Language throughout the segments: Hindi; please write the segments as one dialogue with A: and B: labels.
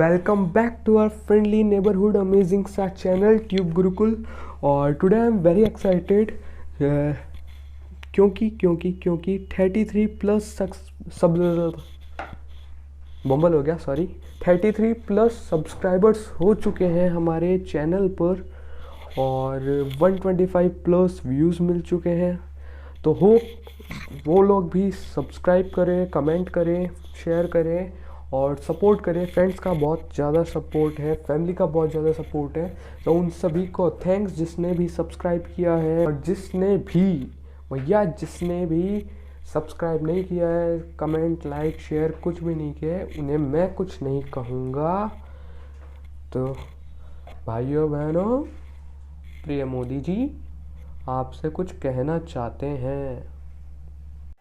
A: Welcome back to our friendly neighbourhood amazing सा चैनल ट्यूब गुरुकुल। और today I am very excited क्योंकि 33 प्लस सब बम्बल हो गया, सॉरी। 33 प्लस सब्सक्राइबर्स हो चुके हैं हमारे चैनल पर और 125 प्लस व्यूज़ मिल चुके हैं। तो होप वो लोग भी सब्सक्राइब करें, कमेंट करें, शेयर करें और सपोर्ट करें। फ्रेंड्स का बहुत ज़्यादा सपोर्ट है, फैमिली का बहुत ज़्यादा सपोर्ट है। तो उन सभी को थैंक्स जिसने भी सब्सक्राइब किया है, और जिसने भी सब्सक्राइब नहीं किया है, कमेंट लाइक शेयर कुछ भी नहीं किया है, उन्हें मैं कुछ नहीं कहूँगा। तो भाइयों बहनों, प्रिय मोदी जी आपसे कुछ कहना चाहते हैं।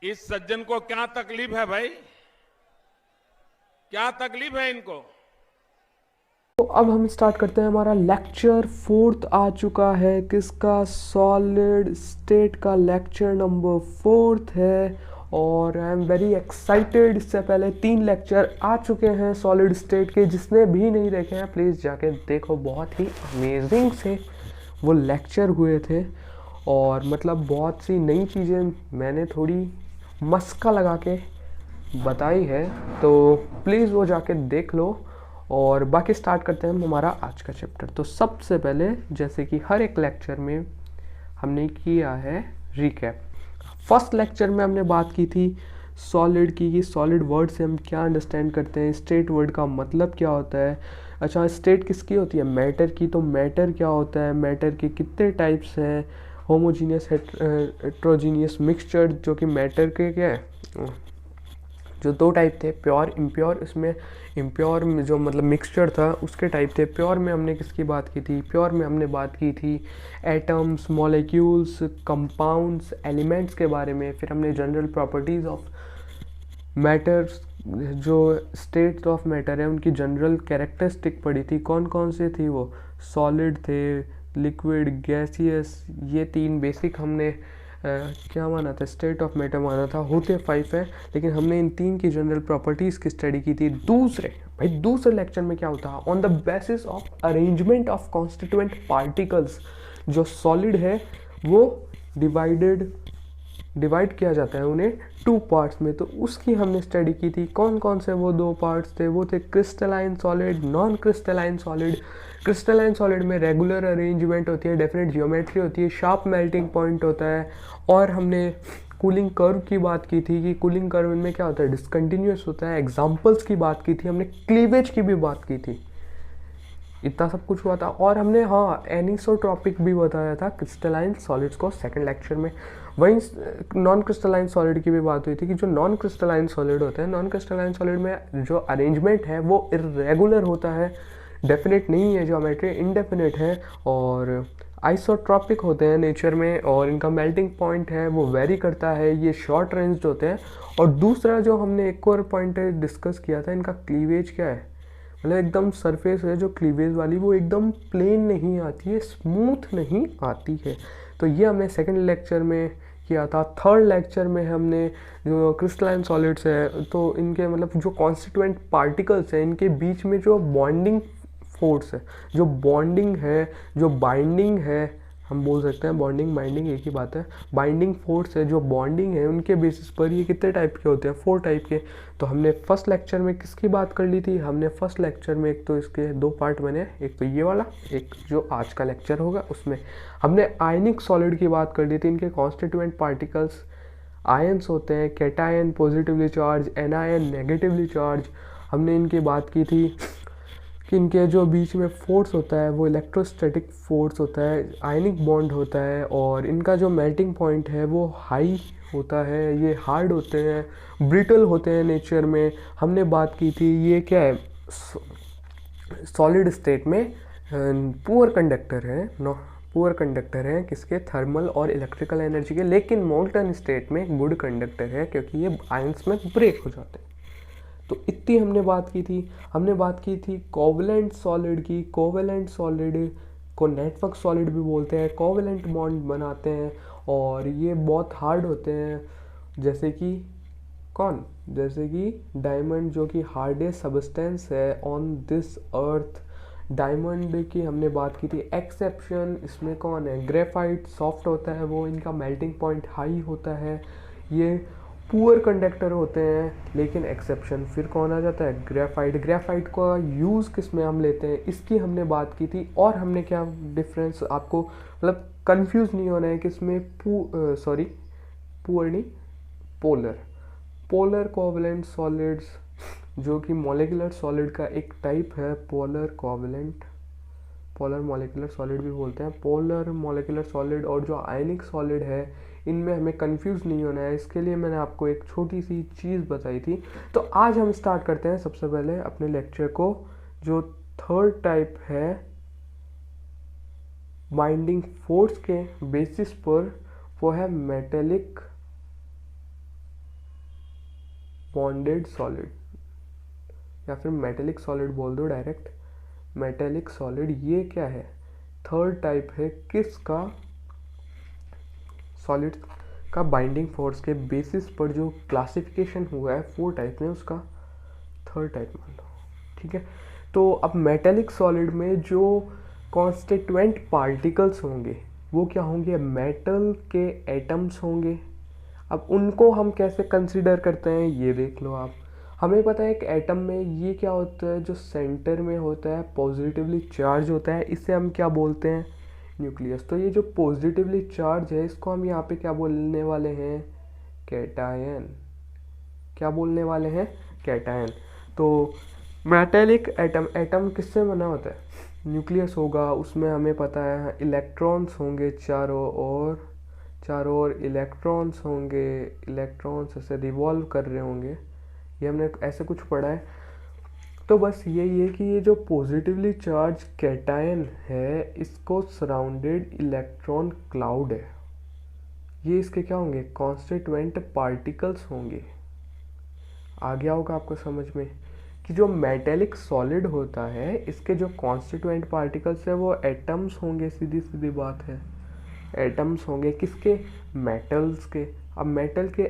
B: इस सज्जन को क्या तकलीफ है भाई? क्या तकलीफ है इनको?
A: तो अब हम स्टार्ट करते हैं। हमारा लेक्चर 4th आ चुका है, किसका? सॉलिड स्टेट का लेक्चर नंबर 4th है और आई एम वेरी एक्साइटेड। इससे पहले 3 लेक्चर आ चुके हैं सॉलिड स्टेट के, जिसने भी नहीं देखे हैं प्लीज़ जाके देखो। बहुत ही अमेजिंग से वो लेक्चर हुए थे और मतलब बहुत सी नई चीज़ें मैंने थोड़ी मस्का लगा के बताई है, तो प्लीज़ वो जाके देख लो। और बाकी स्टार्ट करते हैं हम हमारा आज का चैप्टर। तो सबसे पहले, जैसे कि हर एक लेक्चर में हमने किया है रिकैप। फर्स्ट लेक्चर में हमने बात की थी सॉलिड की, कि सॉलिड वर्ड से हम क्या अंडरस्टैंड करते हैं, स्टेट वर्ड का मतलब क्या होता है। अच्छा, स्टेट किसकी होती है? मैटर की। तो मैटर क्या होता है, मैटर के कितने टाइप्स हैं? होमोजीनियस, हेट्रोजीनियस, मिक्सचर, जो कि मैटर के क्या है, जो 2 टाइप थे, प्योर इम्प्योर। इसमें इम्प्योर में जो मतलब मिक्सचर था उसके टाइप थे। प्योर में हमने किसकी बात की थी? प्योर में हमने बात की थी एटम्स, मॉलिक्यूल्स, कंपाउंड्स, एलिमेंट्स के बारे में। फिर हमने जनरल प्रॉपर्टीज़ ऑफ मैटर्स, जो स्टेट्स ऑफ मैटर है उनकी जनरल कैरेक्टरिस्टिक पढ़ी थी। कौन कौन से थी वो? सॉलिड थे, लिक्विड, गैसियस। ये 3 बेसिक हमने क्या माना था? स्टेट ऑफ मैटर माना था। होते 5 है, लेकिन हमने इन 3 की जनरल प्रॉपर्टीज़ की स्टडी की थी। दूसरे लेक्चर में क्या होता है? On the basis of arrangement of constituent particles, जो सॉलिड है वो डिवाइड किया जाता है उन्हें 2 पार्ट्स में। तो उसकी हमने स्टडी की थी। कौन कौन से वो 2 पार्ट्स थे? वो थे crystalline solid, non crystalline solid. Crystalline solid में रेगुलर अरेंजमेंट होती है, डेफिनेट जियोमेट्री होती है, शार्प मेल्टिंग पॉइंट होता है। और हमने कूलिंग कर्व की बात की थी कि कूलिंग कर्व में क्या होता है? डिसकंटिन्यूस होता है। एग्जाम्पल्स की बात की थी हमने, क्लीवेज की भी बात की थी। इतना सब कुछ हुआ था। और हमने एनिसोट्रॉपिक भी बताया था क्रिस्टलाइन सॉलिड्स को सेकंड लेक्चर में। वहीं नॉन क्रिस्टलाइन सॉलिड की भी बात हुई थी कि जो नॉन क्रिस्टलाइन सॉलिड होते हैं, नॉन क्रिस्टलाइन सॉलिड में जो अरेंजमेंट है वो इरेगुलर होता है, डेफिनेट नहीं है, ज्योमेट्री इनडेफिनेट है, और आइसोट्रॉपिक होते हैं नेचर में, और इनका मेल्टिंग पॉइंट है वो वेरी करता है। ये शॉर्ट रेंज होते हैं। और दूसरा जो हमने एक और पॉइंट डिस्कस किया था, इनका क्लीवेज क्या है, मतलब एकदम सरफेस है जो क्लीवेज वाली, वो एकदम प्लेन नहीं आती है, स्मूथ नहीं आती है। तो ये हमने सेकंड लेक्चर में किया था। थर्ड लेक्चर में हमने जो क्रिस्टलाइन सॉलिड्स है, तो इनके मतलब जो कॉन्स्टिट्यूएंट पार्टिकल्स हैं, इनके बीच में जो बॉन्डिंग फोर्स है, जो बॉन्डिंग है, जो बाइंडिंग है, हम बोल सकते हैं बॉन्डिंग बाइंडिंग एक ही बात है। बाइंडिंग फोर्स है, जो बॉन्डिंग है, उनके बेसिस पर ये कितने टाइप के होते हैं? 4 टाइप के। तो हमने फर्स्ट लेक्चर में किसकी बात कर ली थी? हमने फर्स्ट लेक्चर में, एक तो इसके 2 पार्ट बने, एक तो ये वाला, एक जो आज का लेक्चर होगा उसमें हमने आयनिक सॉलिड की बात कर ली थी। इनके कॉन्स्टिट्यूएंट पार्टिकल्स आयंस होते हैं, cation positively charge, anion negatively charge. हमने इनकी बात की थी कि इनके जो बीच में फोर्स होता है वो इलेक्ट्रोस्टैटिक फोर्स होता है, आयनिक बॉन्ड होता है, और इनका जो मेल्टिंग पॉइंट है वो हाई होता है। ये हार्ड होते हैं, ब्रिटल होते हैं नेचर में। हमने बात की थी ये क्या है, सॉलिड स्टेट में पुअर कंडक्टर है किसके? थर्मल और इलेक्ट्रिकल एनर्जी के। लेकिन मोल्टन स्टेट में गुड कंडक्टर है, क्योंकि ये आयंस में ब्रेक हो जाते हैं। तो इतनी हमने बात की थी। हमने बात की थी कोवेलेंट सॉलिड की। कोवेलेंट सॉलिड को नेटवर्क सॉलिड भी बोलते हैं, कोवेलेंट बॉन्ड बनाते हैं और ये बहुत हार्ड होते हैं। जैसे कि कौन, जैसे कि डायमंड जो कि हार्डेस्ट सब्सटेंस है ऑन दिस अर्थ, डायमंड की हमने बात की थी। एक्सेप्शन इसमें कौन है, ग्रेफाइट सॉफ्ट होता है वो, इनका मेल्टिंग पॉइंट हाई होता है, ये पुअर कंडक्टर होते हैं। लेकिन एक्सेप्शन फिर कौन आ जाता है, ग्रेफाइट। ग्रेफाइट का यूज़ किस में हम लेते हैं इसकी हमने बात की थी। और हमने क्या डिफरेंस आपको मतलब कंफ्यूज नहीं होना है कि इसमें पुअर नहीं, पोलर, पोलर कोवलेंट सॉलिड्स जो कि मॉलिक्यूलर सॉलिड का एक टाइप है, polar covalent, polar molecular solid भी बोलते हैं। पोलर मॉलिक्यूलर सॉलिड और जो आयनिक सॉलिड है इनमें हमें कंफ्यूज नहीं होना है, इसके लिए मैंने आपको एक छोटी सी चीज़ बताई थी। तो आज हम स्टार्ट करते हैं सबसे पहले अपने लेक्चर को। जो थर्ड टाइप है बाइंडिंग फोर्स के बेसिस पर, वो है मेटेलिक बॉन्डेड सॉलिड, या फिर मेटेलिक सॉलिड बोल दो डायरेक्ट, मेटेलिक सॉलिड। ये क्या है, थर्ड टाइप है किसका, सॉलिड का बाइंडिंग फोर्स के बेसिस पर जो क्लासिफिकेशन हुआ है 4 टाइप में, उसका थर्ड टाइप मान लो, ठीक है। तो अब मेटेलिक सॉलिड में जो कॉन्स्टिट्यूएंट पार्टिकल्स होंगे वो क्या होंगे, मेटल के एटम्स होंगे। अब उनको हम कैसे कंसीडर करते हैं ये देख लो आप। हमें पता है एक एटम में ये क्या होता है, जो सेंटर में होता है पॉजिटिवली चार्ज होता है, इसे हम क्या बोलते हैं, न्यूक्लियस। तो ये जो पॉजिटिवली चार्ज है इसको हम यहाँ पे क्या बोलने वाले हैं, कैटायन। क्या बोलने वाले हैं, कैटायन। तो मेटेलिक एटम, एटम किससे बना होता है, न्यूक्लियस होगा, उसमें हमें पता है इलेक्ट्रॉन्स होंगे चारों ओर इलेक्ट्रॉन्स होंगे, इलेक्ट्रॉन्स ऐसे रिवॉल्व कर रहे होंगे, ये हमने ऐसे कुछ पढ़ा है। तो बस यही है कि ये जो पॉजिटिवली चार्ज कैटायन है इसको सराउंडेड इलेक्ट्रॉन क्लाउड है, ये इसके क्या होंगे, कॉन्स्टिट्यूएंट पार्टिकल्स होंगे। आ गया होगा आपको समझ में कि जो मेटेलिक सॉलिड होता है इसके जो कॉन्स्टिट्यूएंट पार्टिकल्स है वो एटम्स होंगे, सीधी सीधी बात है, एटम्स होंगे किसके, मेटल्स के। अब मेटल के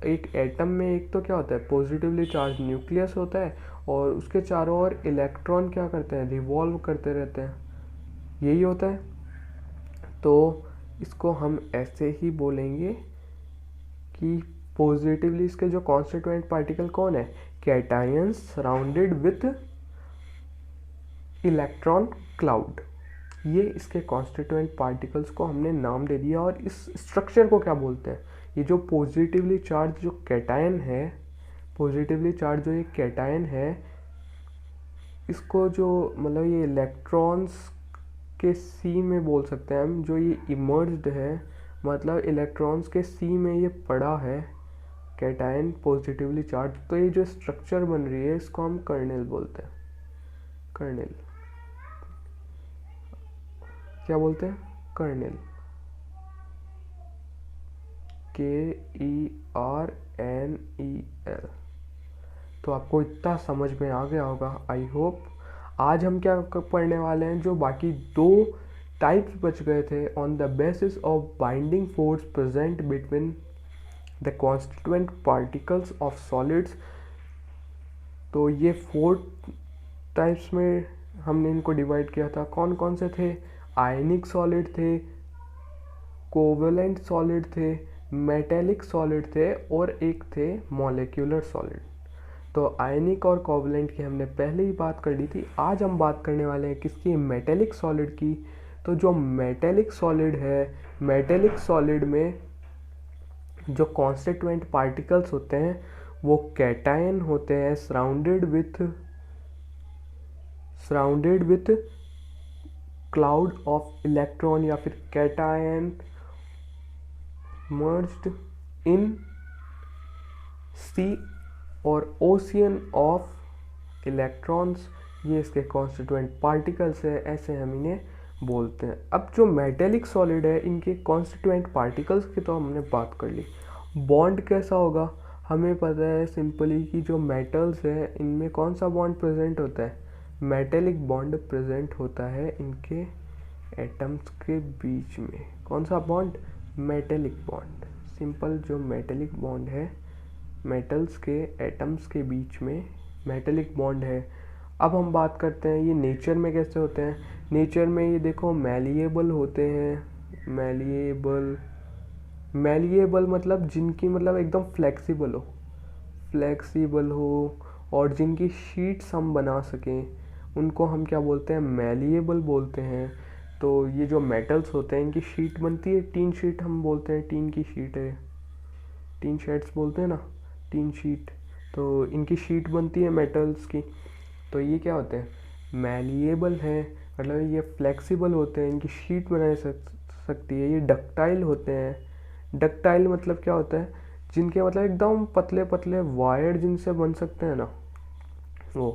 A: एक एटम में एक तो क्या होता है, पॉजिटिवली चार्ज न्यूक्लियस होता है और उसके चारों ओर इलेक्ट्रॉन क्या करते हैं, रिवॉल्व करते रहते हैं, यही होता है। तो इसको हम ऐसे ही बोलेंगे कि पॉजिटिवली इसके जो कॉन्स्टिट्यूएंट पार्टिकल कौन है, cations surrounded with electron cloud. ये इसके कॉन्स्टिट्यूएंट पार्टिकल्स को हमने नाम दे दिया। और इस स्ट्रक्चर को क्या बोलते हैं, ये जो पॉजिटिवली चार्ज जो कैटायन है, पॉजिटिवली चार्ज जो ये कैटायन है, इसको जो मतलब ये इलेक्ट्रॉन्स के सी में बोल सकते हैं हम, जो ये इमर्ज्ड है, मतलब इलेक्ट्रॉन्स के सी में ये पड़ा है कैटायन पॉजिटिवली चार्ज। तो ये जो स्ट्रक्चर बन रही है इसको हम कर्नेल बोलते हैं, कर्नेल। क्या बोलते हैं, कर्नेल, KERNEL। तो आपको इतना समझ में आ गया होगा आई होप। आज हम क्या पढ़ने वाले हैं, जो बाकी 2 टाइप्स बच गए थे, on the basis of binding force present between the constituent particles of solids. तो ये 4 टाइप्स में हमने इनको डिवाइड किया था। कौन कौन से थे, आयनिक सॉलिड थे, कोवेलेंट सॉलिड थे, मेटेलिक सॉलिड थे और एक थे मॉलिक्यूलर सॉलिड। तो आयनिक और कोवेलेंट की हमने पहले ही बात कर ली थी। आज हम बात करने वाले हैं किसकी, मेटेलिक सॉलिड की। तो जो मेटेलिक सॉलिड है, मेटेलिक सॉलिड में जो कॉन्स्टिट्यूएंट पार्टिकल्स होते हैं वो कैटायन होते हैं, surrounded with cloud of electron, या फिर कैटायन मर्ज्ड इन सी और ओशियन ऑफ इलेक्ट्रॉन्स। ये इसके कॉन्स्टिट्यूएंट पार्टिकल्स है, ऐसे हम इन्हें बोलते हैं। अब जो मेटेलिक सॉलिड है इनके कॉन्स्टिट्यूएंट पार्टिकल्स की तो हमने बात कर ली। बॉन्ड कैसा होगा, हमें पता है सिंपली कि जो मेटल्स है इनमें कौन सा बॉन्ड प्रेजेंट होता है, मेटेलिक बॉन्ड प्रेजेंट होता है इनके एटम्स के बीच में। कौन सा बॉन्ड, मेटेलिक बॉन्ड। सिंपल जो मेटेलिक बॉन्ड है मेटल्स के एटम्स के बीच में मेटेलिक बॉन्ड है। अब हम बात करते हैं ये नेचर में कैसे होते हैं। नेचर में ये देखो मैलिएबल होते हैं। मैलिएबल मतलब जिनकी मतलब एकदम फ्लेक्सिबल हो और जिनकी शीट्स हम बना सकें, उनको हम क्या बोलते हैं, मैलिएबल बोलते हैं। तो ये जो मेटल्स होते हैं इनकी शीट बनती है, टीन शीट हम बोलते हैं, टीन की शीट है, टीन शेड्स बोलते हैं ना, टीन शीट। तो इनकी शीट बनती है मेटल्स की। तो ये क्या होते हैं, मैलिएबल है, मतलब ये फ्लेक्सिबल होते हैं, इनकी शीट बनाई सकती है। ये डक्टाइल होते हैं। डक्टाइल मतलब क्या होता है, जिनके मतलब एकदम पतले पतले वायर जिनसे बन सकते हैं ना वो,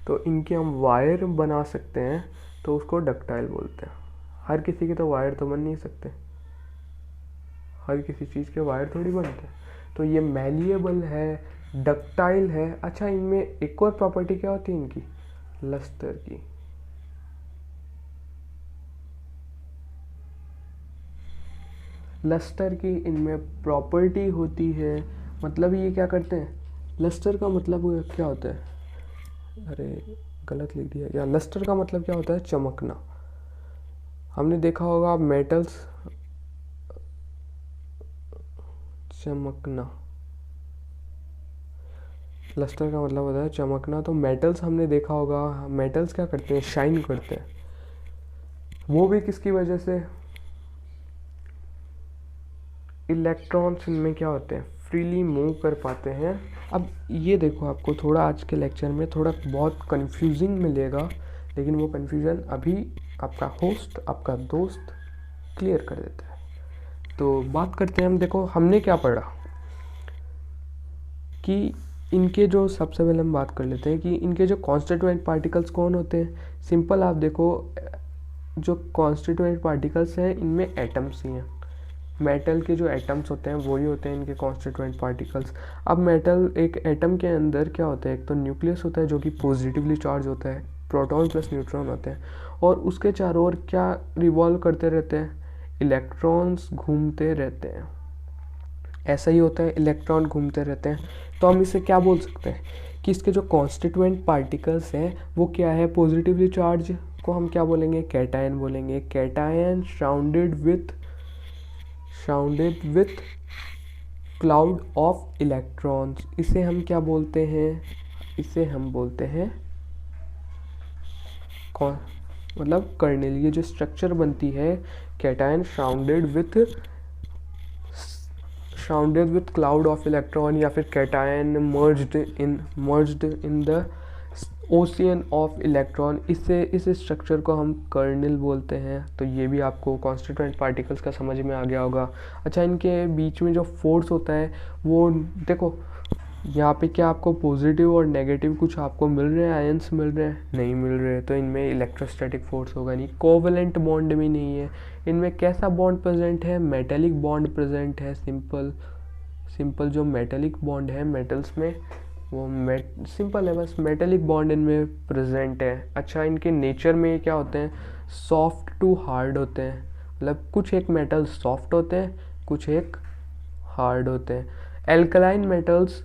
A: तो इनके हम वायर बना सकते हैं, तो उसको डक्टाइल बोलते हैं। हर किसी के तो वायर तो बन नहीं सकते, हर किसी चीज़ के वायर थोड़ी बनते हैं। तो ये मैलिएबल है, डक्टाइल है। अच्छा, इनमें एक और प्रॉपर्टी क्या होती है इनकी, लस्टर की। लस्टर की इनमें प्रॉपर्टी होती है, मतलब ये क्या करते हैं, लस्टर का मतलब क्या होता है, अरे गलत लिख दिया क्या, लस्टर का मतलब क्या होता है, चमकना। हमने देखा होगा मेटल्स चमकना, लस्टर का मतलब होता है चमकना। तो मेटल्स हमने देखा होगा, मेटल्स क्या करते हैं, शाइन करते हैं। वो भी किसकी वजह से, इलेक्ट्रॉन्स इनमें क्या होते हैं, फ्रीली मूव कर पाते हैं। अब ये देखो, आपको थोड़ा आज के लेक्चर में थोड़ा बहुत कंफ्यूजिंग मिलेगा, लेकिन वो कंफ्यूजन अभी आपका होस्ट, आपका दोस्त क्लियर कर देता है। तो बात करते हैं हम, देखो हमने क्या पढ़ा कि इनके जो, सबसे पहले हम बात कर लेते हैं कि इनके जो कॉन्स्टिट्यूएंट पार्टिकल्स कौन होते हैं। सिंपल, आप देखो जो कॉन्स्टिट्यूएंट पार्टिकल्स हैं इनमें एटम्स ही हैं। मेटल के जो एटम्स होते हैं वही होते हैं इनके कॉन्स्टिट्यूएंट पार्टिकल्स। अब मेटल, एक एटम के अंदर क्या होता है, एक तो न्यूक्लियस होता है जो कि पॉजिटिवली चार्ज होता है, प्रोटॉन प्लस न्यूट्रॉन होते हैं, और उसके चारों ओर क्या रिवॉल्व करते रहते हैं, इलेक्ट्रॉन्स घूमते रहते हैं। ऐसा ही होता है, इलेक्ट्रॉन घूमते रहते हैं। तो हम इसे क्या बोल सकते हैं कि इसके जो कॉन्स्टिट्यूएंट पार्टिकल्स हैं वो क्या है, पॉजिटिवली चार्ज को हम क्या बोलेंगे, कैटायन बोलेंगे। Cation sounded with cloud of electrons, इसे हम क्या बोलते हैं, इसे हम बोलते हैं कौन, मतलब कर्नेल। ये जो स्ट्रक्चर बनती है cation sounded with cloud of electron, या फिर cation merged in the ocean of electron, इससे इस स्ट्रक्चर को हम कर्नेल बोलते हैं। तो ये भी आपको कॉन्स्टिट्यूएंट पार्टिकल्स का समझ में आ गया होगा। अच्छा, इनके बीच में जो फोर्स होता है वो देखो, यहाँ पे क्या आपको पॉजिटिव और नेगेटिव कुछ आपको मिल रहे हैं, आयंस मिल रहे हैं, नहीं मिल रहे, तो इनमें इलेक्ट्रोस्टैटिक फोर्स होगा नहीं। कोवेलेंट बॉन्ड भी नहीं है इनमें। कैसा बॉन्ड प्रेजेंट है, मेटेलिक बॉन्ड प्रेजेंट है। सिंपल जो मेटेलिक बॉन्ड है मेटल्स में, वो सिंपल है, बस मेटेलिक बॉन्ड इनमें प्रेजेंट है। अच्छा, इनके नेचर में क्या होते हैं, सॉफ्ट टू हार्ड होते हैं, मतलब कुछ एक मेटल्स सॉफ्ट होते हैं, कुछ एक हार्ड होते हैं। एल्कलाइन मेटल्स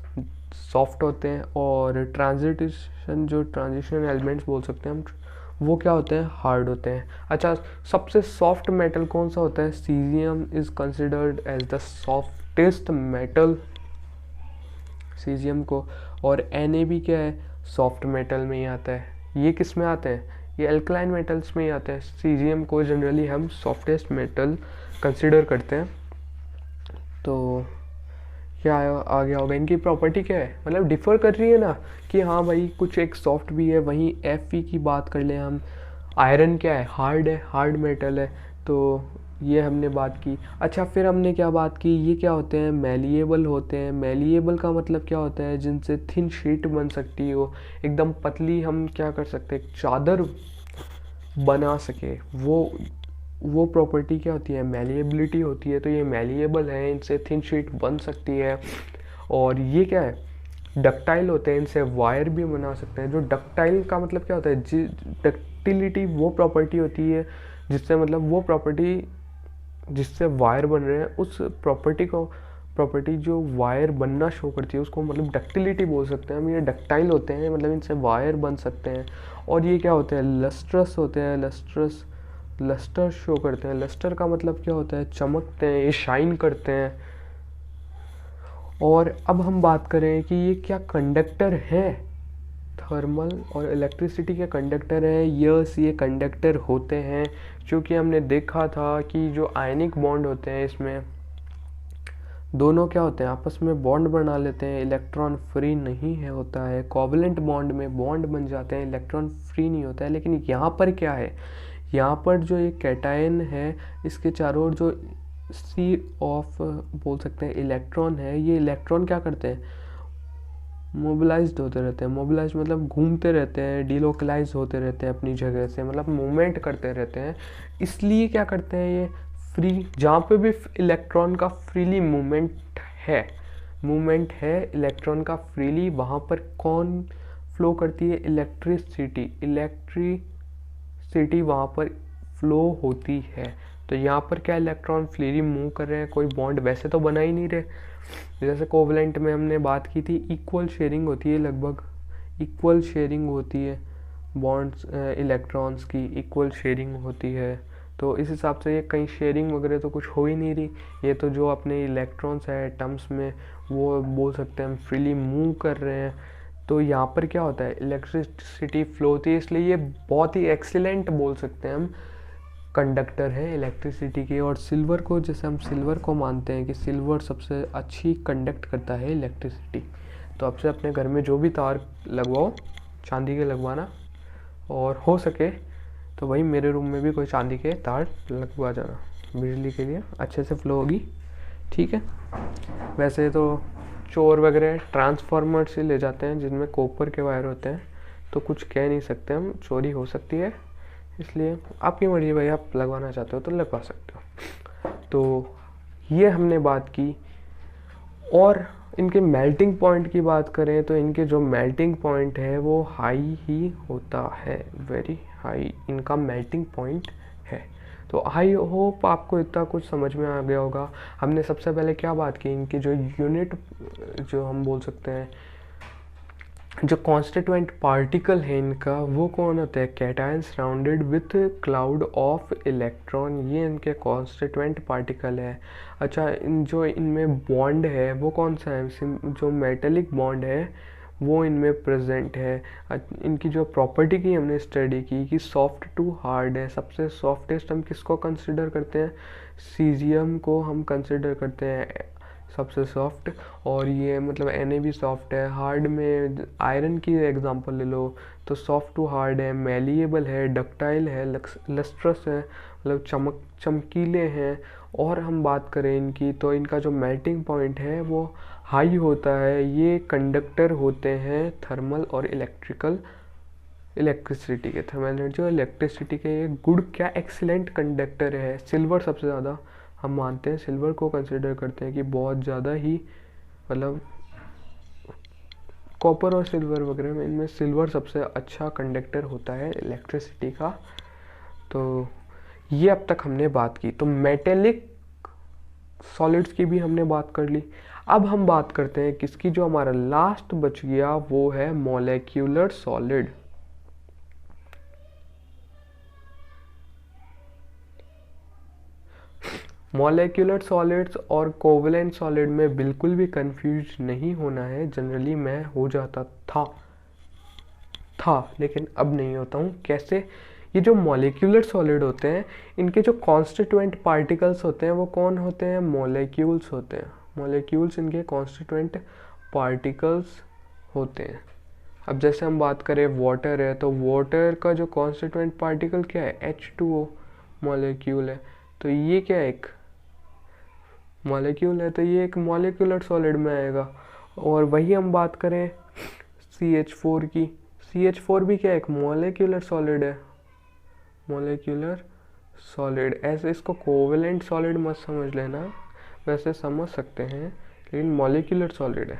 A: सॉफ्ट होते हैं, और ट्रांजिशन एलिमेंट्स बोल सकते हैं हम, वो क्या होते हैं, हार्ड होते हैं। अच्छा, सबसे सॉफ्ट मेटल कौन सा होता है, caesium is considered as the softest metal, caesium को। और Na क्या है, सॉफ्ट मेटल में ही आता है। ये किस में आते हैं, ये एल्कलाइन मेटल्स में ही आते हैं। सीजियम को जनरली हम सॉफ्टेस्ट मेटल कंसिडर करते हैं। तो क्या आ गया होगा, इनकी प्रॉपर्टी क्या है, मतलब डिफ़र कर रही है ना, कि हाँ भाई कुछ एक सॉफ्ट भी है। वहीं Fe की बात कर लें हम, आयरन क्या है, हार्ड मेटल है, तो ये हमने बात की। अच्छा, फिर हमने क्या बात की, ये क्या होते हैं, मैलिएबल होते हैं। मैलिएबल का मतलब क्या होता है, जिनसे थिन शीट बन सकती हो, एकदम पतली, हम क्या कर सकते हैं, चादर बना सके, वो प्रॉपर्टी क्या होती है, मैलिएबिलिटी होती है। तो ये मैलिएबल है, इनसे थिन शीट बन सकती है। और ये क्या है, डक्टाइल होते हैं, इनसे वायर भी बना सकते हैं। जो डक्टाइल का मतलब क्या होता है, डक्टिलिटी वो प्रॉपर्टी होती है जिससे, मतलब वो प्रॉपर्टी जिससे वायर बन रहे हैं, उस प्रॉपर्टी को प्रॉपर्टी जो वायर बनना शो करती है उसको मतलब डक्टिलिटी बोल सकते हैं हम। ये डक्टाइल होते हैं, मतलब इनसे वायर बन सकते हैं। और ये क्या होते हैं, लस्ट्रस होते हैं। लस्टर शो करते हैं। लस्टर का मतलब क्या होता है, चमकते हैं, ये शाइन करते हैं। और अब हम बात करें कि ये क्या कंडक्टर है, थर्मल और इलेक्ट्रिसिटी के कंडक्टर है। यस, ये कंडक्टर होते हैं, क्योंकि हमने देखा था कि जो आयनिक बॉन्ड होते हैं इसमें दोनों क्या होते हैं, आपस में बॉन्ड बना लेते हैं, इलेक्ट्रॉन फ्री नहीं है होता है। कोवलेंट बॉन्ड में बॉन्ड बन जाते हैं, इलेक्ट्रॉन फ्री नहीं होता है। लेकिन यहाँ पर क्या है, यहाँ पर जो एक कैटायन है इसके चारों ओर जो सी ऑफ बोल सकते हैं इलेक्ट्रॉन है, ये इलेक्ट्रॉन क्या करते हैं, मोबिलाइज्ड होते रहते हैं। मोबिलाइज मतलब घूमते रहते हैं, डिलोकलाइज होते रहते हैं अपनी जगह से, मतलब मूवमेंट करते रहते हैं। इसलिए क्या करते हैं ये फ्री, जहाँ पे भी इलेक्ट्रॉन का फ्रीली मूवमेंट है इलेक्ट्रॉन का फ्रीली, वहाँ पर कौन फ्लो करती है, इलेक्ट्रिसिटी वहाँ पर फ्लो होती है। तो यहाँ पर क्या इलेक्ट्रॉन फ्रीली मूव कर रहे हैं, कोई बॉन्ड वैसे तो बना ही नहीं रहे। जैसे कोवलेंट में हमने बात की थी, इक्वल शेयरिंग होती है, लगभग इक्वल शेयरिंग होती है बॉन्ड्स, इलेक्ट्रॉन्स की इक्वल शेयरिंग होती है। तो इस हिसाब से ये कहीं शेयरिंग वगैरह तो कुछ हो ही नहीं रही। ये तो जो अपने इलेक्ट्रॉन्स है एटम्स में, वो बोल सकते हैं हम फ्रीली मूव कर रहे हैं। तो यहाँ पर क्या होता है, इलेक्ट्रिसिटी फ्लो होती है, इसलिए ये बहुत ही एक्सीलेंट बोल सकते हैं हम कंडक्टर है इलेक्ट्रिसिटी की। और सिल्वर को, जैसे हम सिल्वर को मानते हैं कि सिल्वर सबसे अच्छी कंडक्ट करता है इलेक्ट्रिसिटी। तो अब से अपने घर में जो भी तार लगवाओ चांदी के लगवाना, और हो सके तो भाई मेरे रूम में भी कोई चांदी के तार लगवा जाना, बिजली के लिए अच्छे से फ्लो होगी, ठीक है। वैसे तो चोर वगैरह ट्रांसफार्मर से ले जाते हैं जिनमें कॉपर के वायर होते हैं, तो कुछ कह नहीं सकते हम, चोरी हो सकती है। इसलिए आपकी मर्जी भाई, आप लगवाना चाहते हो तो लगवा सकते हो। तो ये हमने बात की। और इनके मेल्टिंग पॉइंट की बात करें तो इनके जो मेल्टिंग पॉइंट है वो हाई ही होता है, वेरी हाई इनका मेल्टिंग पॉइंट है। तो आई होप आपको इतना कुछ समझ में आ गया होगा। हमने सबसे पहले क्या बात की, इनकी जो यूनिट, जो हम बोल सकते हैं जो कॉन्स्टिट्यूएंट पार्टिकल है इनका, वो कौन होता है, cation surrounded with cloud of electron, ये इनके कॉन्स्टिट्यूएंट पार्टिकल है। अच्छा, जो इनमें बॉन्ड है वो कौन सा है, जो मेटेलिक बॉन्ड है वो इनमें प्रेजेंट है। इनकी जो प्रॉपर्टी की हमने स्टडी की कि सॉफ्ट टू हार्ड है। सबसे सॉफ्टेस्ट हम किसको कंसिडर करते हैं, सीजियम को हम कंसिडर करते हैं सबसे सॉफ्ट। और ये मतलब Na भी सॉफ्ट है। हार्ड में आयरन की एग्जांपल ले लो तो सॉफ्ट टू हार्ड है, मेलिएबल है, डक्टाइल है, लस्ट्रस है, मतलब चमकीले हैं। और हम बात करें इनकी तो इनका जो मेल्टिंग पॉइंट है वो हाई होता है। ये कंडक्टर होते हैं थर्मल और इलेक्ट्रिसिटी के, थर्मल एनर्जी और इलेक्ट्रिसिटी के। ये गुड क्या एक्सीलेंट कंडक्टर है। सिल्वर सबसे ज़्यादा हम मानते हैं, सिल्वर को कंसिडर करते हैं कि बहुत ज़्यादा ही, मतलब कॉपर और सिल्वर वगैरह में इनमें सिल्वर सबसे अच्छा कंडक्टर होता है इलेक्ट्रिसिटी का। तो ये अब तक हमने बात की। तो मेटेलिक सॉलिड्स की भी हमने बात कर ली। अब हम बात करते हैं किसकी, जो हमारा लास्ट बच गया वो है मॉलिक्यूलर सॉलिड। मॉलिक्यूलर सॉलिड्स और कोवलेंट सॉलिड में बिल्कुल भी कंफ्यूज नहीं होना है। जनरली मैं हो जाता था लेकिन अब नहीं होता हूँ। कैसे, ये जो मॉलिक्यूलर सॉलिड होते हैं इनके जो कॉन्स्टिट्यूएंट पार्टिकल्स होते हैं वो कौन होते हैं, मॉलिक्यूल्स होते हैं। मॉलिक्यूल्स इनके कॉन्स्टिट्यूएंट पार्टिकल्स होते हैं। अब जैसे हम बात करें वाटर है, तो वाटर का जो कॉन्स्टिट्यूएंट पार्टिकल क्या है, H2O मॉलिक्यूल है। तो ये क्या है, एक मॉलिक्यूल है, तो ये एक मॉलिक्यूलर सॉलिड में आएगा। और वही हम बात करें CH4 की, CH4 भी क्या है, एक मॉलिक्यूलर सॉलिड है, मॉलिक्यूलर सॉलिड। ऐसे इसको कोवेलेंट सॉलिड मत समझ लेना, वैसे समझ सकते हैं लेकिन मॉलिक्यूलर सॉलिड है।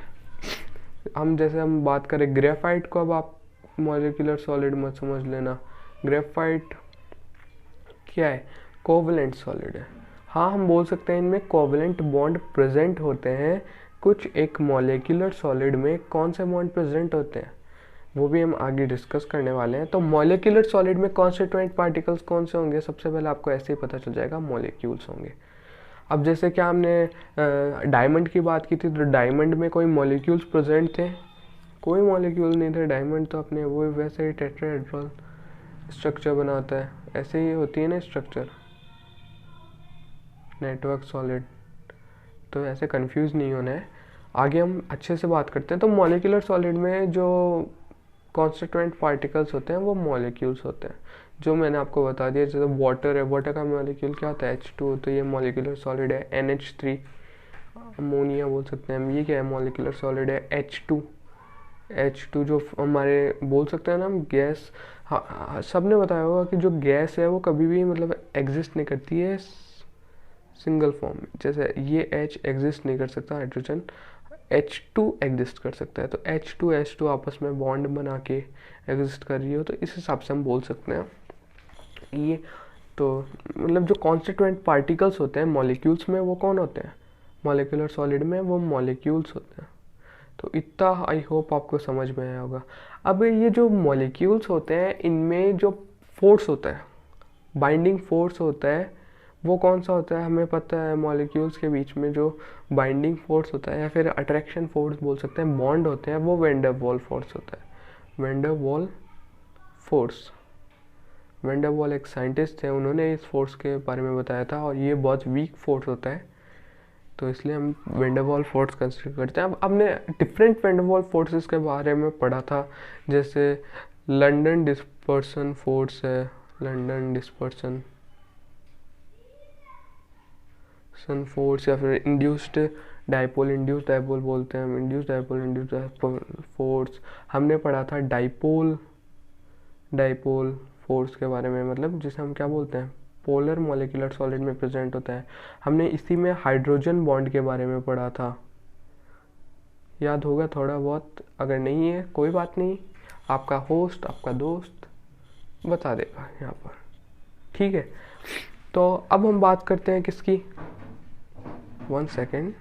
A: हम जैसे हम बात करें ग्रेफाइट को, अब आप मॉलिक्यूलर सॉलिड मत समझ लेना, ग्रेफाइट क्या है, कोवेलेंट सॉलिड है। हाँ, हम बोल सकते हैं इनमें कोवलेंट बॉन्ड प्रेजेंट होते हैं। कुछ एक मॉलिक्यूलर सॉलिड में कौन से बॉन्ड प्रेजेंट होते हैं वो भी हम आगे डिस्कस करने वाले हैं। तो मॉलिक्यूलर सॉलिड में कॉन्स्टिट्यूएंट पार्टिकल्स कौन से होंगे, सबसे पहले आपको ऐसे ही पता चल जाएगा, मॉलिक्यूल्स होंगे। अब जैसे कि हमने डायमंड की बात की थी, तो डायमंड में कोई मॉलिक्यूल्स प्रेजेंट थे? कोई मॉलिक्यूल नहीं थे। डायमंड तो अपने वो वैसे ही टेट्राहेड्रल स्ट्रक्चर बनाता है, ऐसे ही होती है ना स्ट्रक्चर, नेटवर्क सॉलिड। तो ऐसे कंफ्यूज नहीं होना है, आगे हम अच्छे से बात करते हैं। तो मॉलिक्यूलर सॉलिड में जो कॉन्स्टिट्यूएंट पार्टिकल्स होते हैं वो मॉलिक्यूल्स होते हैं, जो मैंने आपको बता दिया। जैसे वाटर है, वाटर का मॉलिक्यूल क्या होता है, H2, तो ये मॉलिक्यूलर सॉलिड है। NH3 अमोनिया बोल सकते हैं हम, ये क्या है, मॉलिक्यूलर सॉलिड है। H2 जो हमारे बोल सकते हैं ना हम गैस। हाँ, सब ने बताया होगा कि जो गैस है वो कभी भी मतलब एग्जिस्ट नहीं करती है सिंगल फॉर्म में। जैसे ये H एग्जिस्ट नहीं कर सकता, हाइड्रोजन, H2 एग्जिस्ट कर सकता है। तो H2 आपस में बॉन्ड बना के एग्जिस्ट कर रही हो, तो इस हिसाब से हम बोल सकते हैं ये। तो मतलब जो कॉन्स्टिट्यूएंट पार्टिकल्स होते हैं मॉलिक्यूल्स में वो कौन होते हैं, मॉलिक्यूलर सॉलिड में वो मॉलिक्यूल्स होते हैं। तो इतना आई होप आपको समझ में आया होगा। अब ये जो मॉलिक्यूल्स होते हैं इनमें जो फोर्स होता है, बाइंडिंग फोर्स होता है, वो कौन सा होता है, हमें पता है। मॉलिक्यूल्स के बीच में जो बाइंडिंग फोर्स होता है या फिर अट्रैक्शन फोर्स बोल सकते हैं, बॉन्ड होते हैं, वो वैन डर वाल फोर्स होता है। वैन डर वाल फोर्स, वैन डर वाल एक साइंटिस्ट थे, उन्होंने इस फोर्स के बारे में बताया था, और ये बहुत वीक फोर्स होता है, तो इसलिए हम वैन डर वाल फोर्स कंसिडर करते हैं। अब हमने डिफरेंट वैन डर वाल फोर्सेस के बारे में पढ़ा था, जैसे लंदन डिस्पर्सन फोर्स है, लंदन डिस्पर्सन फोर्स, या फिर इंड्यूस्ड डाइपोल बोलते हैं हम, इंड्यूस्ड डाइपोल फोर्स। हमने पढ़ा था डाइपोल फोर्स के बारे में, मतलब जिसे हम क्या बोलते हैं, पोलर मॉलिक्यूलर सॉलिड में प्रेजेंट होता है। हमने इसी में हाइड्रोजन बॉन्ड के बारे में पढ़ा था, याद होगा थोड़ा बहुत, अगर नहीं है कोई बात नहीं, आपका होस्ट, आपका दोस्त बता देगा यहाँ पर, ठीक है। तो अब हम बात करते हैं किसकी, 1 सेकेंड।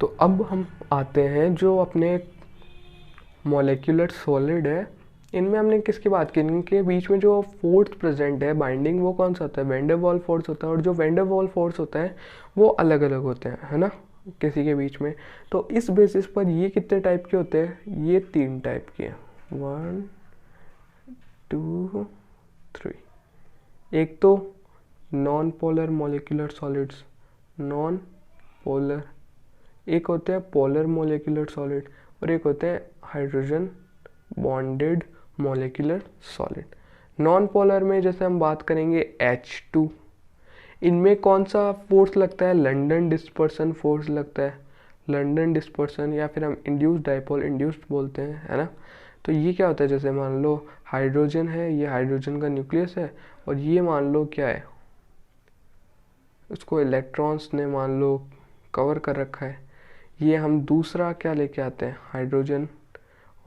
A: तो अब हम आते हैं जो अपने मॉलिक्यूलर सॉलिड है, इनमें हमने किसकी बात की, इनके बीच में जो फोर्स प्रेजेंट है बाइंडिंग, वो कौन सा होता है, वैन डर वाल फोर्स होता है। और जो वैन डर वाल फोर्स होता है वो अलग अलग होते हैं, है ना, किसी के बीच में। तो इस बेसिस पर ये कितने टाइप के होते हैं, ये 3 टाइप के हैं, 1 2 3। एक तो non polar molecular solids, non polar, एक होते हैं पोलर मॉलिक्यूलर सॉलिड, और एक होते हैं hydrogen bonded molecular solid. Non polar में जैसे हम बात करेंगे H2, इनमें कौन सा फोर्स लगता है, लंदन डिस्पर्सन फोर्स लगता है, लंदन डिस्पर्सन, या फिर हम इंड्यूस्ड डाइपोल इंड्यूस्ड बोलते हैं, है ना। तो ये क्या होता है, जैसे मान लो हाइड्रोजन है, ये हाइड्रोजन का न्यूक्लियस है, और ये मान लो क्या है, उसको इलेक्ट्रॉन्स ने मान लो कवर कर रखा है, ये हम दूसरा क्या लेके आते हैं, हाइड्रोजन,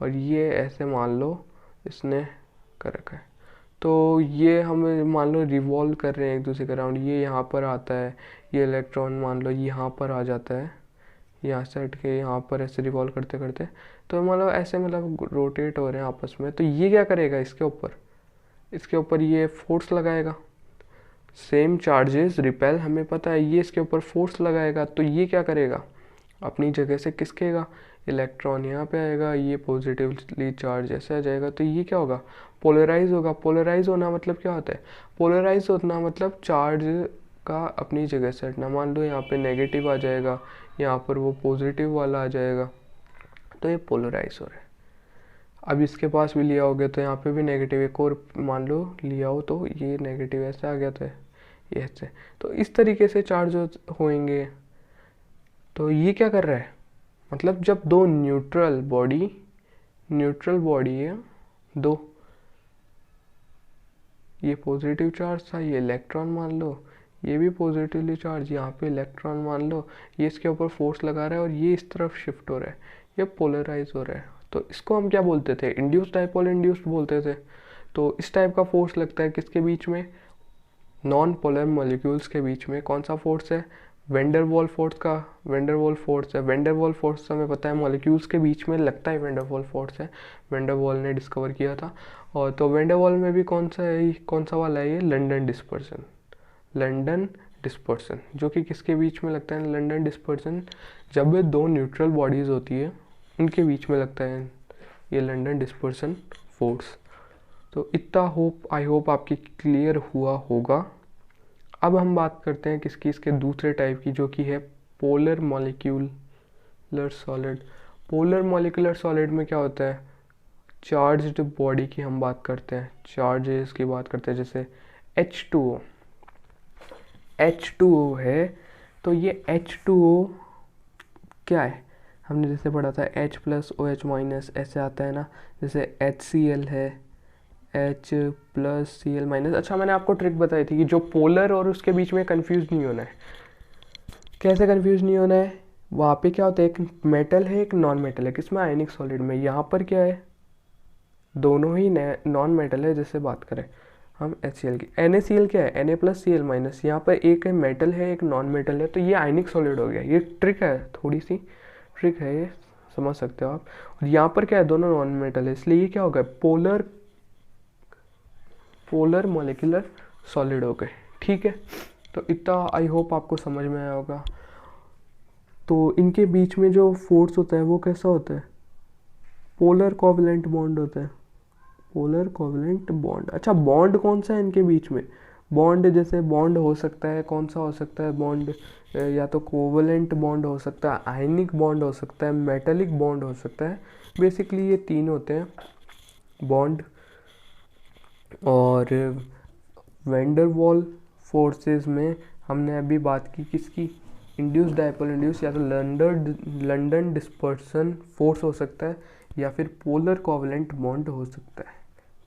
A: और ये ऐसे मान लो इसने कर रखा है। तो ये हम मान लो रिवॉल्व कर रहे हैं एक दूसरे के अराउंड, ये यहाँ पर आता है, ये इलेक्ट्रॉन मान लो यहाँ पर आ जाता है, यहाँ से हट के यहाँ पर ऐसे रिवॉल्व करते करते, तो मतलब ऐसे मतलब रोटेट हो रहे हैं आपस में। तो ये क्या करेगा, इसके ऊपर ये फोर्स लगाएगा, सेम चार्जेस रिपेल, हमें पता है, ये इसके ऊपर फोर्स लगाएगा, तो ये क्या करेगा, अपनी जगह से खिसकेगा, इलेक्ट्रॉन यहाँ पे आएगा, ये पॉजिटिवली चार्ज ऐसे आ जाएगा, तो ये क्या होगा, पोलराइज होगा। पोलराइज होना मतलब क्या होता है, पोलराइज होना मतलब चार्ज का अपनी जगह से हटना। मान लो यहाँ पे नेगेटिव आ जाएगा, यहाँ पर वो पॉजिटिव वाला आ जाएगा, तो ये पोलराइज हो रहा है। अब इसके पास भी लिया होगा तो यहाँ पे भी नेगेटिव, एक और मान लो लिया हो तो ये नेगेटिव ऐसे आ गया, तो ये ऐसे, तो इस तरीके से चार्ज होंगे। तो ये क्या कर रहा है, मतलब जब दो न्यूट्रल बॉडी है, दो, ये पॉजिटिव चार्ज था, ये इलेक्ट्रॉन मान लो, ये भी पॉजिटिवली चार्ज, यहाँ पे इलेक्ट्रॉन मान लो, ये इसके ऊपर फोर्स लगा रहा है और ये इस तरफ शिफ्ट हो रहा है, ये पोलराइज हो रहा है। तो इसको हम क्या बोलते थे, इंड्यूस्ड डाइपोल इंड्यूस्ड बोलते थे। तो इस टाइप का फोर्स लगता है किसके बीच में, नॉन पोलर मॉलिक्यूल्स के बीच में। कौन सा फोर्स है, वेंडरवॉल फोर्स का, वेंडरवॉल फोर्स है। वेंडरवॉल फोर्स हमें पता है मॉलिक्यूल्स के बीच में लगता है वेंडरवॉल फोर्स है, वेंडरवॉल ने डिस्कवर किया था। और तो वेंडरवॉल में भी कौन सा है, कौन सा वाला है ये, लंदन डिस्पर्सन, लंदन डिस्पर्सन, जो कि किसके बीच में लगता है लंदन डिस्पर्सन, जब दो न्यूट्रल बॉडीज़ होती है उनके बीच में लगता है ये लंदन डिस्पर्सन फोर्स। तो इतना आई होप आपकी क्लियर हुआ होगा। अब हम बात करते हैं किसकी, इसके दूसरे टाइप की, जो कि है polar molecular solid. Polar molecular solid में क्या होता है, चार्ज्ड बॉडी की हम बात करते हैं, चार्जेस की बात करते हैं। जैसे H2O, H2O है, तो ये H2O क्या है, हमने जैसे पढ़ा था H प्लस OH माइनस ऐसे आता है ना, जैसे HCl है, H प्लस Cl माइनस। अच्छा, मैंने आपको ट्रिक बताई थी कि जो पोलर और उसके बीच में कंफ्यूज नहीं होना है। कैसे कंफ्यूज नहीं होना है, वहाँ पे क्या होता है, एक मेटल है एक नॉन मेटल है, किसमें, आयनिक सॉलिड में। यहाँ पर क्या है, दोनों ही नॉन मेटल है। जैसे बात करें हम HCl की, NaCl क्या है, Na प्लस Cl माइनस, यहाँ पर एक है मेटल है एक नॉन मेटल है, तो ये आयनिक सॉलिड हो गया। ये ट्रिक है, थोड़ी सी ट्रिक है, ये समझ सकते हो आप। और यहाँ पर क्या है, दोनों नॉन मेटल है, इसलिए ये क्या हो गया, पोलर मॉलिक्यूलर सॉलिड हो गए। ठीक है, तो इतना आई होप आपको समझ में आया होगा। तो इनके बीच में जो फोर्स होता है वो कैसा होता है, पोलर कोवलेंट बॉन्ड होता है, पोलर कोवलेंट बॉन्ड। अच्छा, बॉन्ड कौन सा है इनके बीच में, बॉन्ड जैसे बॉन्ड हो सकता है, कौन सा हो सकता है बॉन्ड, या तो कोवलेंट बॉन्ड हो सकता है, आयनिक बॉन्ड हो सकता है, मेटेलिक बॉन्ड हो सकता है। बेसिकली ये तीन होते हैं बॉन्ड। और वेंडरवॉल फोर्सेस में हमने अभी बात की किसकी, इंड्यूस डायपोल इंड्यूस, या तो लंदन डिस्पर्सन फोर्स हो सकता है, या फिर पोलर कोवलेंट बॉन्ड हो सकता है।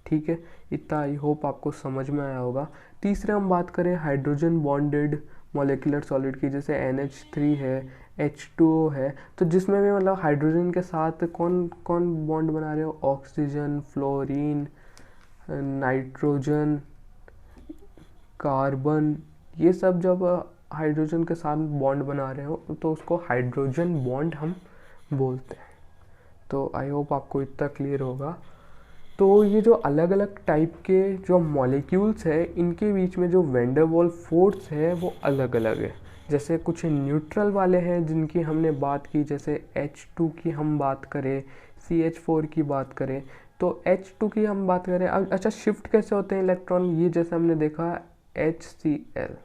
A: ठीक है, इतना आई होप आपको समझ में आया होगा। तीसरे हम बात करें हाइड्रोजन बॉन्डेड मॉलिक्यूलर सॉलिड की, जैसे NH3 है, H2O है, तो जिसमें भी मतलब हाइड्रोजन के साथ कौन कौन बॉन्ड बना रहे हो, ऑक्सीजन, फ्लोरीन, नाइट्रोजन, कार्बन, ये सब जब हाइड्रोजन के साथ बॉन्ड बना रहे हो तो उसको हाइड्रोजन बॉन्ड हम बोलते हैं। तो आई होप आपको इतना क्लियर होगा। तो ये जो अलग अलग टाइप के जो मॉलिक्यूल्स है इनके बीच में जो वेंडरवॉल फोर्स है वो अलग अलग है। जैसे कुछ न्यूट्रल वाले हैं जिनकी हमने बात की, जैसे H2 की हम बात करें, CH4 की बात करें, तो H2 की हम बात करें। अब अच्छा, शिफ्ट कैसे होते हैं इलेक्ट्रॉन, ये जैसे हमने देखा HCl,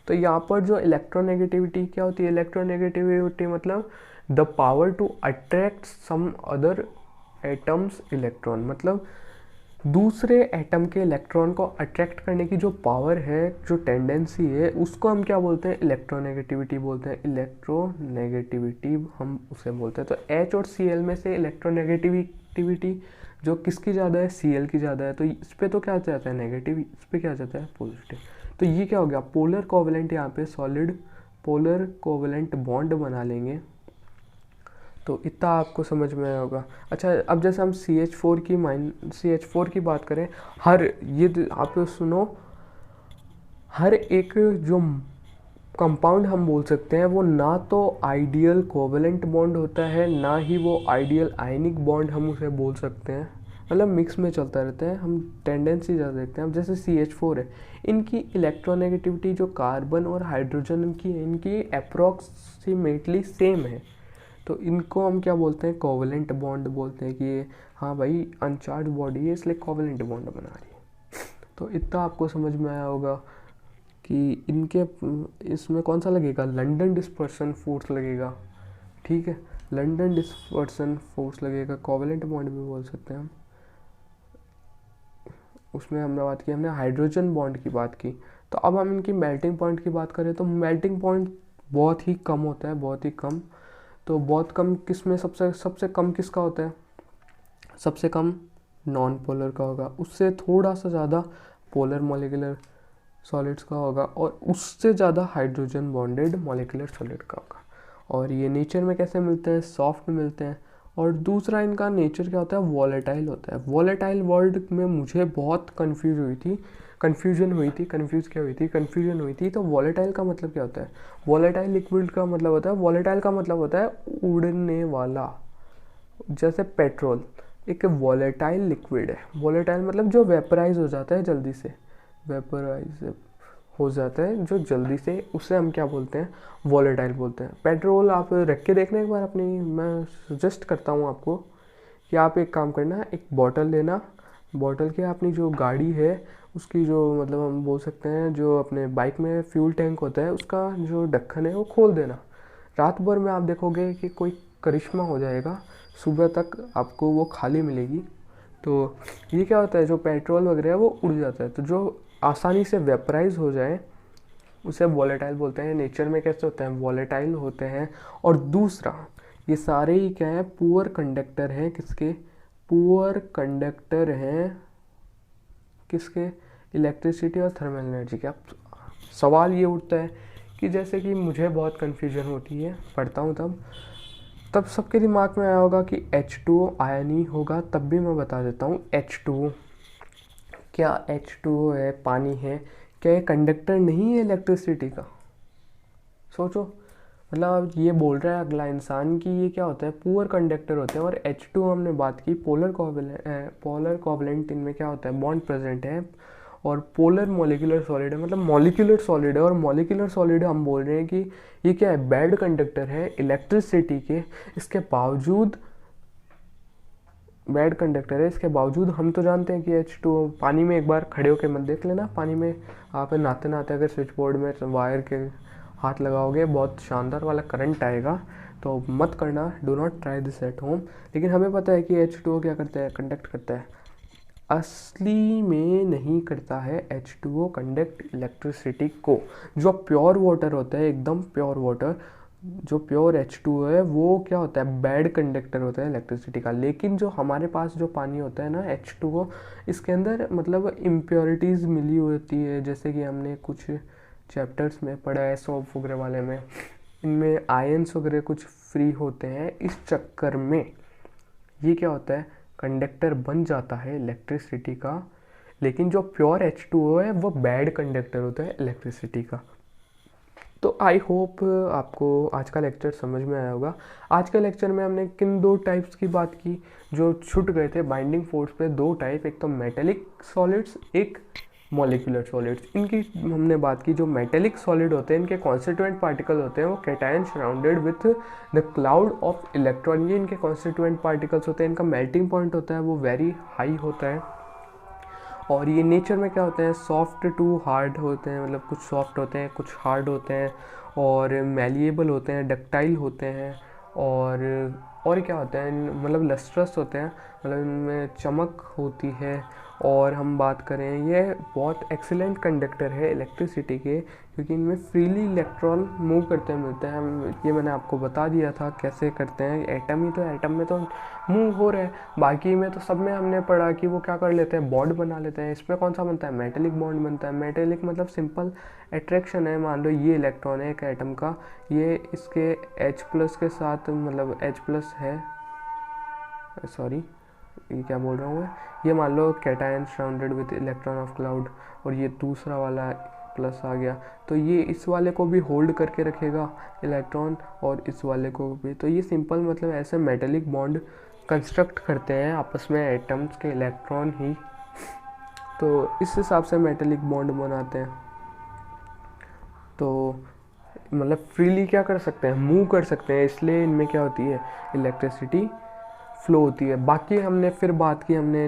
A: तो यहाँ पर जो इलेक्ट्रोनेगेटिविटी क्या होती है, इलेक्ट्रोनेगेटिविटी मतलब the power to attract some other atoms electron, मतलब दूसरे एटम के इलेक्ट्रॉन को अट्रैक्ट करने की जो पावर है, जो टेंडेंसी है, उसको हम क्या बोलते हैं, इलेक्ट्रोनेगेटिविटी बोलते हैं। इलेक्ट्रोनेगेटिविटी हम उसे बोलते हैं। तो H और Cl में से इलेक्ट्रोनेगेटिविटी जो किसकी ज़्यादा है, Cl की ज़्यादा है, तो इस पर तो क्या जाता है नेगेटिव, इस पर क्या जाता है पॉजिटिव। तो ये क्या हो गया, पोलर कोवलेंट, यहाँ पे सॉलिड पोलर कोवलेंट बॉन्ड बना लेंगे। तो इतना आपको समझ में आया होगा। अच्छा, अब जैसे हम CH4 की बात करें, ये आप सुनो, हर एक जो कंपाउंड हम बोल सकते हैं वो ना तो आइडियल कोवलेंट बॉन्ड होता है, ना ही वो आइडियल आयनिक बॉन्ड हम उसे बोल सकते हैं, मतलब मिक्स में चलता रहता है। हम टेंडेंसी ज़्यादा देखते हैं। अब जैसे CH4 है, इनकी इलेक्ट्रोनेगेटिविटी जो कार्बन और हाइड्रोजन की है, इनकी अप्रॉक्सीमेटली सेम है, तो इनको हम क्या बोलते हैं, कोवलेंट बॉन्ड बोलते हैं कि ये हाँ भाई अनचार्ज बॉडी है इसलिए कोवलेंट बॉन्ड बना रही है। तो इतना आपको समझ में आया होगा कि इनके इसमें कौन सा लगेगा, लंदन डिस्पर्सन फोर्स लगेगा। ठीक है, लंदन डिस्पर्सन फोर्स लगेगा, कोवलेंट बॉन्ड भी बोल सकते हैं हम। उसमें हमने बात की, हमने हाइड्रोजन बॉन्ड की बात की। तो अब हम इनकी मेल्टिंग पॉइंट की बात करें तो मेल्टिंग पॉइंट बहुत ही कम होता है, बहुत ही कम। तो बहुत कम किसमें, सबसे कम किसका होता है, सबसे कम नॉन पोलर का होगा, उससे थोड़ा सा ज़्यादा पोलर मॉलिक्यूलर सॉलिड्स का होगा, और उससे ज़्यादा हाइड्रोजन बॉन्डेड मॉलिक्यूलर सॉलिड का होगा। और ये नेचर में कैसे मिलते हैं, सॉफ्ट मिलते हैं, और दूसरा इनका नेचर क्या होता है, वॉलेटाइल होता है। वॉलेटाइल वर्ड में मुझे बहुत कन्फ्यूज़ हुई थी। तो वॉलेटाइल का मतलब क्या होता है? वॉलेटाइल लिक्विड का मतलब होता है, वॉलेटाइल का मतलब होता है उड़ने वाला। जैसे पेट्रोल एक वॉलेटाइल लिक्विड है। वॉलेटाइल मतलब जो वेपराइज हो जाता है जल्दी से, वेपराइज हो जाता है जो जल्दी से, उसे हम क्या बोलते हैं, वॉलेटाइल बोलते हैं। पेट्रोल आप रख के देखना एक बार अपनी, मैं सजेस्ट करता हूँ आपको कि आप एक काम करना, एक बॉटल लेना, बॉटल के अपनी जो गाड़ी है उसकी जो मतलब हम बोल सकते हैं जो अपने बाइक में फ्यूल टैंक होता है उसका जो ढक्कन है वो खोल देना। रात भर में आप देखोगे कि कोई करिश्मा हो जाएगा, सुबह तक आपको वो खाली मिलेगी। तो ये क्या होता है, जो पेट्रोल वगैरह है वो उड़ जाता है। तो जो आसानी से वेपराइज हो जाए उसे वॉलेटाइल बोलते हैं। नेचर में कैसे होते हैं, वॉलेटाइल होते हैं। और दूसरा, ये सारे ही क्या है, पुअर कंडक्टर हैं। किसके? पुअर कंडक्टर हैं किसके? इलेक्ट्रिसिटी और थर्मल एनर्जी के। अब सवाल ये उठता है कि जैसे कि मुझे बहुत कन्फ्यूजन होती है, पढ़ता हूँ तब सबके दिमाग में आया होगा कि H2O आयन ही होगा। तब भी मैं बता देता हूँ, H2O क्या H2O है, पानी है, क्या ये कंडक्टर नहीं है इलेक्ट्रिसिटी का? सोचो, मतलब ये बोल रहा है अगला इंसान कि ये क्या होता है, पुअर कंडक्टर होते हैं। और H2O हमने बात की, पोलर कोवलेंट, इनमें क्या होता है, बॉन्ड प्रेजेंट है। और पोलर मॉलिक्यूलर सॉलिड है, मतलब मॉलिक्यूलर सॉलिड है। और मॉलिक्यूलर सॉलिड हम बोल रहे हैं कि ये क्या है, बैड कंडक्टर है इलेक्ट्रिसिटी के। इसके बावजूद बैड कंडक्टर है, इसके बावजूद हम तो जानते हैं कि H2O, पानी में एक बार खड़े होकर मत देख लेना, पानी में आप नहाते नहाते अगर स्विच बोर्ड में वायर के हाथ लगाओगे बहुत शानदार वाला करंट आएगा, तो मत करना, do not try this at home. लेकिन हमें पता है कि H2O क्या करता है, कंडक्ट करता है। असली में नहीं करता है H2O कंडक्ट इलेक्ट्रिसिटी को। जो प्योर वाटर होता है, एकदम प्योर वाटर, जो प्योर H2O है वो क्या होता है, बैड कंडक्टर होता है इलेक्ट्रिसिटी का। लेकिन जो हमारे पास जो पानी होता है ना H2O, इसके अंदर मतलब इम्प्योरिटीज़ मिली होती है। जैसे कि हमने कुछ चैप्टर्स में पढ़ा है, सॉल्व वगैरह वाले में, इनमें आयंस वगैरह कुछ फ्री होते हैं। इस चक्कर में ये क्या होता है, कंडक्टर बन जाता है इलेक्ट्रिसिटी का। लेकिन जो प्योर H2O है वो बैड कंडक्टर होता है इलेक्ट्रिसिटी का। तो आई होप आपको आज का लेक्चर समझ में आया होगा। आज के लेक्चर में हमने किन दो टाइप्स की बात की जो छूट गए थे बाइंडिंग फोर्स पे, दो टाइप, एक तो मेटेलिक सॉलिड्स, एक मॉलिक्यूलर सॉलिड्स। इनकी हमने बात की। जो मेटेलिक सॉलिड होते हैं इनके कॉन्स्टिट्यूएंट पार्टिकल होते हैं वो cation surrounded with the cloud of electron. ये इनके कॉन्स्टिट्यूएंट पार्टिकल्स होते हैं। इनका मेल्टिंग पॉइंट होता है वो वेरी हाई होता है। और ये नेचर में क्या होते हैं, सॉफ्ट टू हार्ड होते हैं, मतलब कुछ सॉफ्ट होते हैं कुछ हार्ड होते हैं, और मैलिएबल होते हैं, डक्टाइल होते हैं, और क्या होते हैं, मतलब लस्ट्रस होते हैं, मतलब इनमें चमक होती है। और हम बात करें, ये बहुत एक्सीलेंट कंडक्टर है इलेक्ट्रिसिटी के, क्योंकि इनमें फ्रीली इलेक्ट्रॉन मूव करते मिलते हैं। ये मैंने आपको बता दिया था कैसे करते हैं। एटम ही तो, एटम में तो मूव हो रहे हैं, बाकी में तो सब में हमने पढ़ा कि वो क्या कर लेते हैं, बॉन्ड बना लेते हैं। इसमें कौन सा बनता है, मेटेलिक बॉन्ड बनता है। मेटेलिक मतलब सिंपल अट्रैक्शन है। मान लो ये इलेक्ट्रॉन है एक एटम का, ये इसके H+ के साथ, मतलब H+ है, सॉरी ये क्या बोल रहा हूँ मैं, ये मान लो cation surrounded with electron of cloud, और ये दूसरा वाला प्लस आ गया, तो ये इस वाले को भी होल्ड करके रखेगा इलेक्ट्रॉन, और इस वाले को भी। तो ये सिंपल मतलब ऐसे मेटेलिक बॉन्ड कंस्ट्रक्ट करते हैं आपस में एटम्स के इलेक्ट्रॉन ही, तो इस हिसाब से मेटेलिक बॉन्ड बनाते हैं। तो मतलब फ्रीली क्या कर सकते हैं, मूव कर सकते हैं, इसलिए इनमें क्या होती है, इलेक्ट्रिसिटी फ्लो होती है। बाकी हमने फिर बात की, हमने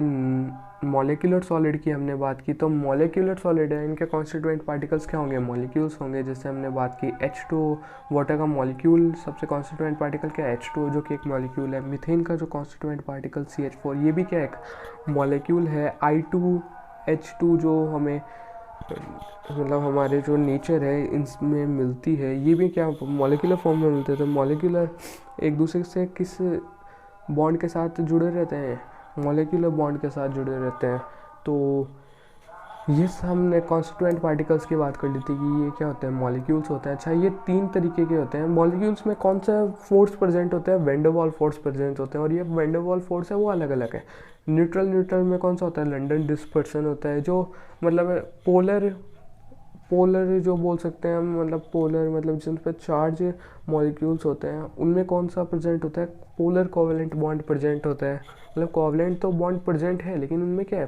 A: मॉलिक्यूलर सॉलिड की हमने बात की। तो मॉलिक्यूलर सॉलिड है, इनके कॉन्स्टिट्यूएंट पार्टिकल्स क्या होंगे, मॉलिक्यूल्स होंगे। जैसे हमने बात की H2O, वाटर का मॉलिक्यूल सबसे कॉन्स्टिट्यूएंट पार्टिकल क्या है, H2O जो कि एक मॉलिक्यूल है। मीथेन का जो कॉन्स्टिट्यूएंट पार्टिकल CH4, ये भी क्या है, एक मॉलिक्यूल है। I2H2 जो हमें मतलब हमारे जो नेचर है इसमें मिलती है, ये भी क्या मॉलिक्यूलर फॉर्म में मिलते हैं। तो मॉलिक्यूलर एक दूसरे से किस बॉन्ड के साथ जुड़े रहते हैं, मॉलिक्यूलर बॉन्ड के साथ जुड़े रहते हैं। तो ये हमने कॉन्स्टिट्यूएंट पार्टिकल्स की बात कर ली थी कि ये क्या होते हैं, मॉलिक्यूल्स होते हैं। अच्छा, ये 3 तरीके के होते हैं मॉलिक्यूल्स में। कौन सा फोर्स प्रेजेंट होता है, वैन डर वाल फोर्स प्रेजेंट होते हैं, और ये वैन डर वाल फोर्स है वो अलग अलग है। न्यूट्रल न्यूट्रल में कौन सा होता है, लंडन डिस्पर्सन होता है, जो मतलब पोलर पोलर जो बोल सकते हैं हम, मतलब पोलर मतलब जिन पर चार्ज मॉलिक्यूल्स होते हैं उनमें कौन सा प्रेजेंट होता है, पोलर कोवेलेंट बॉन्ड प्रेजेंट होता है। मतलब कोवेलेंट तो बॉन्ड प्रेजेंट है लेकिन उनमें क्या है,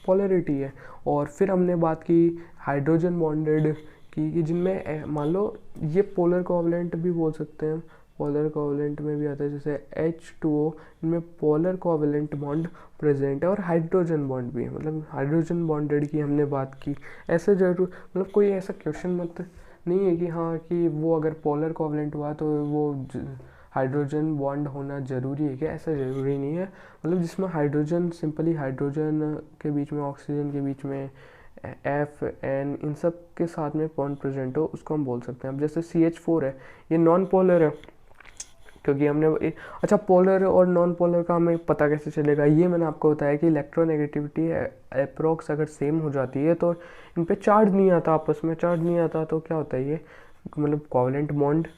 A: पोलरिटी है। और फिर हमने बात की हाइड्रोजन बॉन्डेड की, कि जिनमें मान लो ये पोलर कोवेलेंट भी बोल सकते हैं, पोलर कोवेलेंट में भी आता है, जैसे H2O, इनमें पोलर कोवेलेंट बॉन्ड प्रेजेंट है, और हाइड्रोजन बॉन्ड भी है, मतलब हाइड्रोजन बॉन्डेड की हमने बात की। ऐसे जरूर मतलब कोई ऐसा क्वेश्चन मत नहीं है कि हाँ कि वो अगर पोलर कोवेलेंट हुआ तो वो हाइड्रोजन बॉन्ड होना ज़रूरी है क्या, ऐसा ज़रूरी नहीं है। मतलब जिसमें हाइड्रोजन, सिंपली हाइड्रोजन के बीच में, ऑक्सीजन के बीच में FN, इन सब के साथ में बॉन्ड प्रेजेंट हो, उसको हम बोल सकते हैं। अब जैसे CH4 है, ये नॉन पोलर है, क्योंकि हमने अच्छा, पोलर और नॉन पोलर का हमें पता कैसे चलेगा, ये मैंने आपको बताया कि इलेक्ट्रोनेगेटिविटी अप्रोक्स अगर सेम हो जाती है तो इन पे चार्ज नहीं आता, आपस में चार्ज नहीं आता, तो क्या होता है ये, मतलब कोवेलेंट बॉन्ड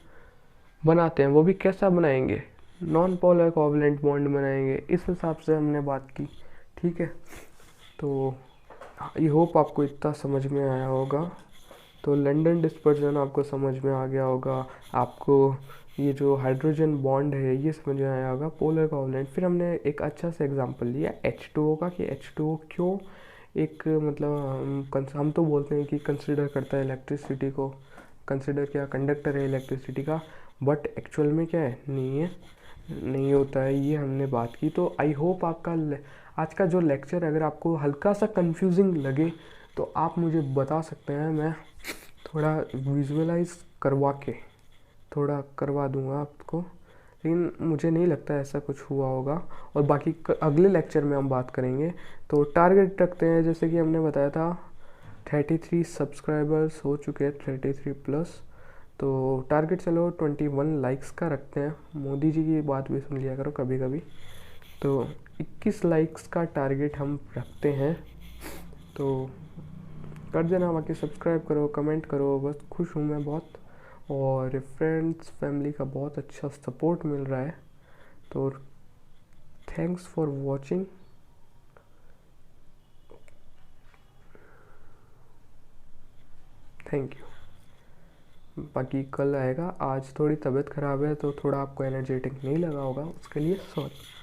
A: बनाते हैं। वो भी कैसा बनाएंगे, नॉन पोलर कोवेलेंट बॉन्ड बनाएंगे। इस हिसाब से हमने बात की, ठीक है। तो आई होप आपको इतना समझ में आया होगा। तो लंडन डिस्पर्जन आपको समझ में आ गया होगा, आपको ये जो हाइड्रोजन बॉन्ड है ये समझ में आया होगा, पोलर कोवेलेंट। फिर हमने एक अच्छा सा एग्जांपल लिया H2O का, कि H2O क्यों एक मतलब हम तो बोलते हैं कि कंसिडर करता है इलेक्ट्रिसिटी को, कंसिडर क्या, कंडक्टर है इलेक्ट्रिसिटी का, बट एक्चुअल में क्या है, नहीं है, नहीं होता है, ये हमने बात की। तो आई होप आपका आज का जो लेक्चर अगर आपको हल्का सा कंफ्यूजिंग लगे तो आप मुझे बता सकते हैं, मैं थोड़ा विजुअलाइज करवा के थोड़ा करवा दूंगा आपको, लेकिन मुझे नहीं लगता ऐसा कुछ हुआ होगा। और बाकी अगले लेक्चर में हम बात करेंगे। तो टारगेट रखते हैं, जैसे कि हमने बताया था 33 सब्सक्राइबर्स हो चुके हैं, 33 प्लस। तो टारगेट चलो 21 लाइक्स का रखते हैं, मोदी जी की बात भी सुन लिया करो कभी कभी। तो 21 लाइक्स का टारगेट हम रखते हैं, तो कर देना, बाकी सब्सक्राइब करो, कमेंट करो, बस खुश हूँ मैं बहुत। और फ्रेंड्स फैमिली का बहुत अच्छा सपोर्ट मिल रहा है, तो thanks for watching. Thank you. बाकी कल आएगा, आज थोड़ी तबीयत ख़राब है तो थोड़ा आपको एनर्जेटिक नहीं लगा होगा, उसके लिए सॉरी।